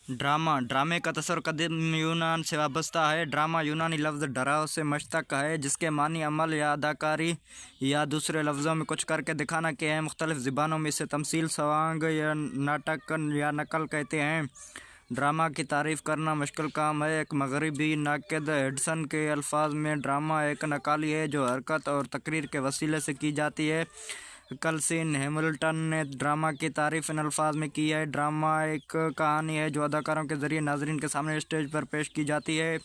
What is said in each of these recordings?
ड्रामे का तसव्वुर कदीम यूनान से वाबस्ता है। ड्रामा यूनानी लफ्ज़ डराव से मुश्तक़ है, जिसके मानी अमल या अदाकारी या दूसरे लफ्ज़ों में कुछ करके दिखाना के हैं। मुख्तलिफ़ ज़बानों में इसे तमसील, सवांग या नाटक या नकल कहते हैं। ड्रामा की तारीफ़ करना मुश्किल काम है। एक मग़रिबी नाक़िद एडिसन के अल्फाज में ड्रामा एक नकाली है जो हरकत और तकरीर के वसीले से की जाती है। कलसिन हैमिल्टन ने ड्रामा की तारीफ़ इन अल्फाज में की है: ड्रामा एक कहानी है जो अदाकारों के ज़रिए नाज़रीन के सामने स्टेज पर पेश की जाती है।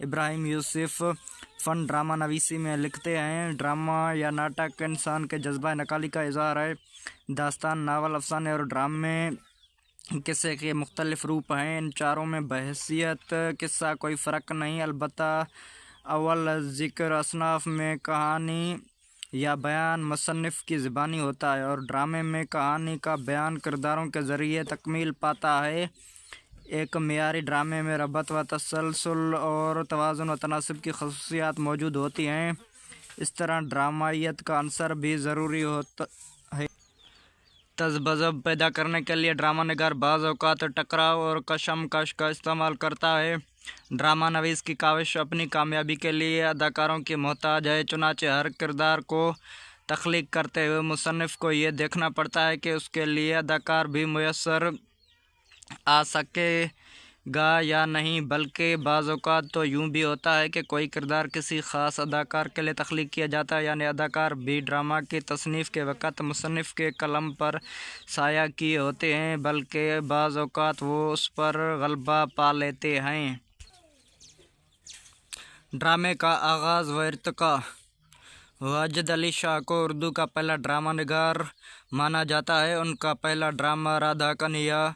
इब्राहिम यूसुफ फ़न ड्रामा नवीसी में लिखते हैं: ड्रामा या नाटक इंसान के जज्बा नकाली का इज़हार है। दास्तान, नावल, अफसाने और ड्रामे किस्से के मुख्तलिफ रूप हैं। इन चारों में बहैसियत किस्सा कोई फ़र्क नहीं, अलबत्ता अव्वल ज़िक्र असनाफ़ में कहानी या बयान मुसन्निफ़ की ज़बानी होता है, और ड्रामे में कहानी का बयान किरदारों के ज़रिए तकमील पाता है। एक मियारी ड्रामे में रबत व तसलसल और तवाज़ुन व तनासुब की ख़ुसूसियात मौजूद होती हैं। इस तरह ड्रामाइयत का अंसर भी ज़रूरी होता है। तज़ब्ज़ब पैदा करने के लिए ड्रामा निगार बाज़ औक़ात टकराव और कशमकश का इस्तेमाल करता है। ड्रामा नवीस की काविश अपनी कामयाबी के लिए अदाकारों की मोहताज है। चुनांचे हर किरदार को तख्लीक करते हुए मुसन्निफ़ को ये देखना पड़ता है कि उसके लिए अदाकार भी मुयस्सर आ सकेगा या नहीं, बल्कि बाज़ औक़ात तो यूँ भी होता है कि कोई किरदार किसी ख़ास अदाकार के लिए तख्लीक किया जाता है, यानी अदाकार भी ड्रामा की तसनीफ़ के वक़्त मुसन्निफ़ के कलम पर साया किए होते हैं, बल्कि बाज़ औक़ात वो उस पर ग़लबा पा लेते हैं। ड्रामे का आगाज़ व इर्तिक़ा: वाजिद अली शाह को उर्दू का पहला ड्रामा निगार माना जाता है। उनका पहला ड्रामा राधा कन्हैया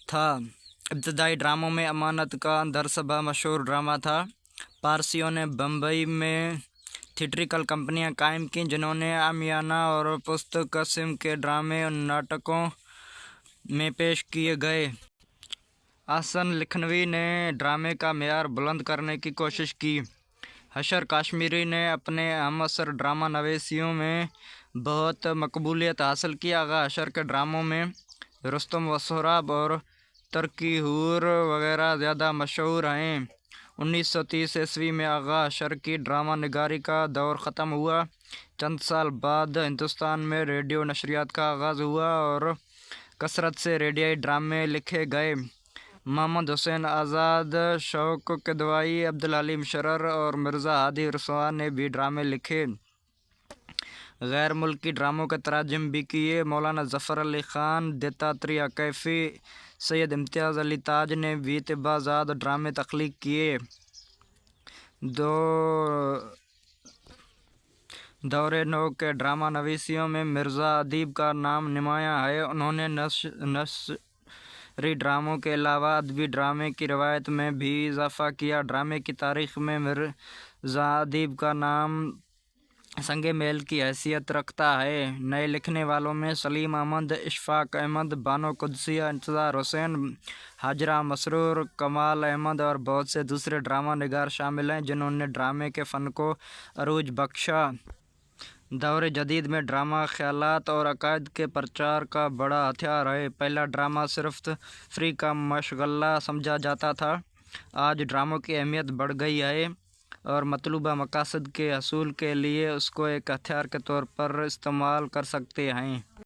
था। इब्तदाई ड्रामों में अमानत का दरसबा मशहूर ड्रामा था। पारसियों ने बम्बई में थिएट्रिकल कंपनियां कायम की, जिन्होंने आमियाना और पुस्त किस्म के ड्रामे उन नाटकों में पेश किए गए। आहसन लखनवी ने ड्रामे का मेयार बुलंद करने की कोशिश की। हशर काश्मीरी ने अपने हमअसर ड्रामा नवीसियों में बहुत मकबूलियत हासिल की। आगा हशर के ड्रामों में रुस्तम व सोहराब और तरकी हूर वगैरह ज़्यादा मशहूर हैं। 1930 ईस्वी में आगा हशर की ड्रामा निगारी का दौर ख़त्म हुआ। चंद साल बाद हिंदुस्तान में रेडियो नशरियात का आगाज़ हुआ और कसरत से रेडियाई ड्रामे लिखे गए। मोहम्मद हुसैन आज़ाद, शौक़ किदवाई, अब्दुल हलीम शरर और मिर्ज़ा हादी रसवा ने भी ड्रामे लिखे। गैर मुल्की ड्रामों के तराजुम भी किए। मौलाना ज़फ़र अली ख़ान, दत्तात्रेय कैफ़ी, सैयद इम्तियाज़ अली ताज ने भी तिब्बाज़ाद ड्रामे तख्लीक किए। दौरे नौ के ड्रामा नवीसियों में मिर्ज़ा अदीब का नाम नुमायाँ है। उन्होंने नसरी ड्रामों के अलावा अदबी ड्रामे की रवायत में भी इजाफ़ा किया। ड्रामे की तारीख़ में मिर्ज़ा अदीब का नाम संगे मेल की हैसियत रखता है। नए लिखने वालों में सलीम अहमद, इशफ़ाक़ अहमद, बानो कुद्सिया, इंतज़ार हुसैन, हाजरा मसरूर, कमाल अहमद और बहुत से दूसरे ड्रामा निगार शामिल हैं, जिन्होंने ड्रामे के फ़न को अरूज बख्शा। दौर जदीद में ड्रामा ख़यालात और अक़ायद के प्रचार का बड़ा हथियार है। पहला ड्रामा सिर्फ तफरीह का मशग़ला समझा जाता था। आज ड्रामों की अहमियत बढ़ गई है और मतलूबा मकासद के हसूल के लिए उसको एक हथियार के तौर पर इस्तेमाल कर सकते हैं।